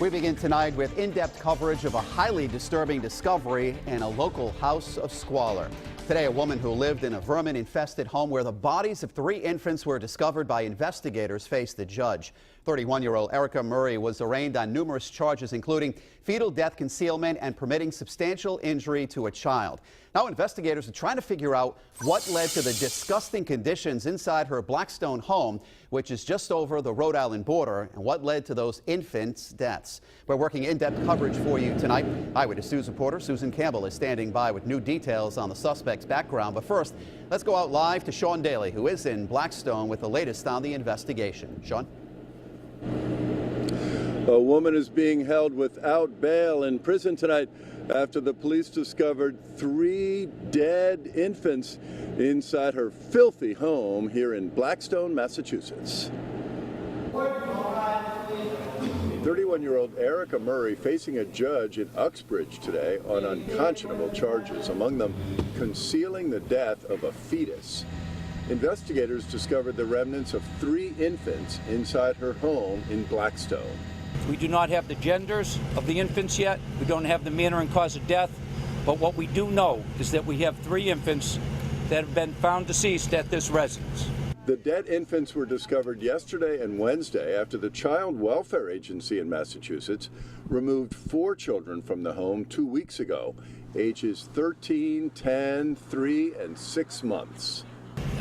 We begin tonight with in-depth coverage of a highly disturbing discovery in a local house of squalor. Today, a woman who lived in a vermin-infested home where the bodies of 3 infants were discovered by investigators faced the judge. 31-year-old Erica Murray was arraigned on numerous charges, including fetal death concealment and permitting substantial injury to a child. Now, investigators are trying to figure out what led to the disgusting conditions inside her Blackstone home, which is just over the Rhode Island border, and what led to those infants' deaths. We're working in-depth coverage for you tonight. Eyewitness News reporter Susan Campbell is standing by with new details on the suspect's background. But first, let's go out live to Sean Daly, who is in Blackstone with the latest on the investigation. Sean? A woman is being held without bail in prison tonight after the police discovered 3 dead infants inside her filthy home here in Blackstone, Massachusetts. 31-year-old Erica Murray facing a judge in Uxbridge today on unconscionable charges, among them concealing the death of a fetus. Investigators discovered the remnants of 3 infants inside her home in Blackstone. We do not have the genders of the infants yet. We don't have the manner and cause of death. But what we do know is that we have 3 infants that have been found deceased at this residence. The dead infants were discovered yesterday and Wednesday after the Child Welfare Agency in Massachusetts removed 4 children from the home 2 weeks ago, ages 13, 10, 3, and 6 months.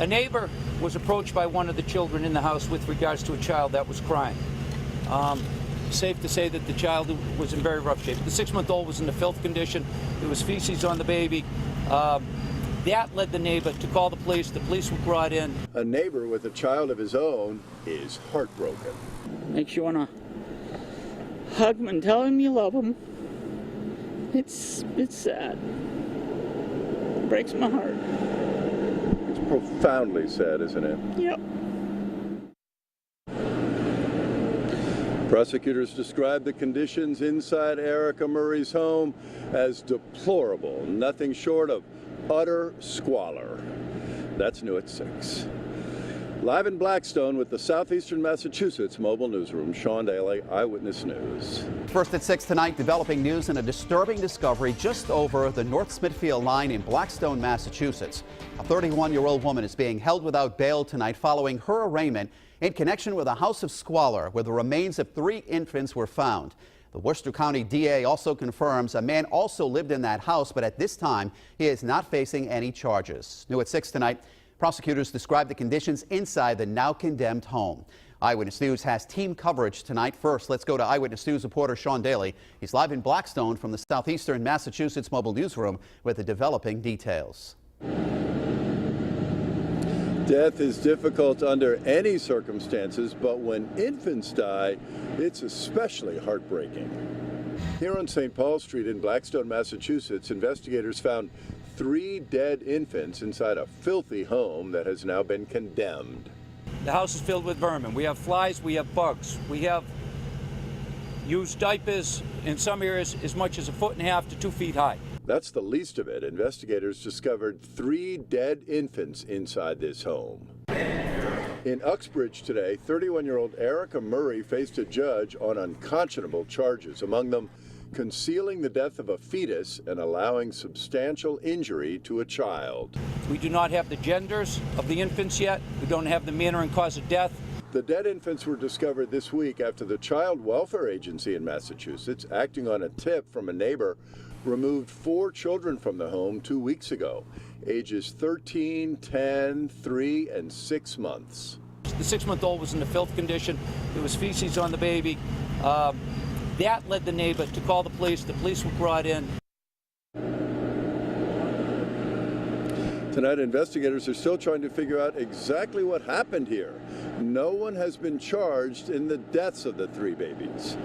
A neighbor was approached by one of the children in the house with regards to a child that was crying. Safe to say that the child was in very rough shape. The 6-month-old was in a filth condition. There was feces on the baby. That led the neighbor to call the police. The police were brought in. A neighbor with a child of his own is heartbroken. Makes you want to hug him and tell him you love him. It's sad. It breaks my heart. It's profoundly sad, isn't it? Yep. Prosecutors described the conditions inside Erica Murray's home as deplorable, nothing short of utter squalor. That's new at 6. Live in Blackstone with the Southeastern Massachusetts Mobile Newsroom, Sean Daly, Eyewitness News. First at 6 tonight, developing news and a disturbing discovery just over the North Smithfield line in Blackstone, Massachusetts. A 31-year-old woman is being held without bail tonight following her arraignment in connection with a house of squalor where the remains of 3 infants were found. The Worcester County DA also confirms a man also lived in that house, but at this time he is not facing any charges. New at 6 tonight, prosecutors describe the conditions inside the now condemned home. Eyewitness News has team coverage tonight. First, let's go to Eyewitness News reporter Sean Daly. He's live in Blackstone from the Southeastern Massachusetts Mobile Newsroom with the developing details. Death is difficult under any circumstances, but when infants die, it's especially heartbreaking. Here on St. Paul Street in Blackstone, Massachusetts, investigators found 3 dead infants inside a filthy home that has now been condemned. The house is filled with vermin. We have flies, we have bugs, we have used diapers, in some areas as much as 1.5 to 2 feet high. That's the least of it. Investigators discovered 3 dead infants inside this home. In Uxbridge today, 31-year-old Erica Murray faced a judge on unconscionable charges, among them concealing the death of a fetus and allowing substantial injury to a child. We do not have the genders of the infants yet. We don't have the manner and cause of death. The dead infants were discovered this week after the Child Welfare Agency in Massachusetts, acting on a tip from a neighbor, removed 4 children from the home 2 weeks ago, ages 13, 10, 3, and 6 months. The 6-month-old was in a filth condition. There was feces on the baby. That led the neighbor to call the police. The police were brought in. Tonight, investigators are still trying to figure out exactly what happened here. No one has been charged in the deaths of the 3 babies.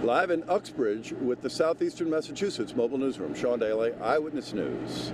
Live in Uxbridge with the Southeastern Massachusetts Mobile Newsroom, Sean Daly, Eyewitness News.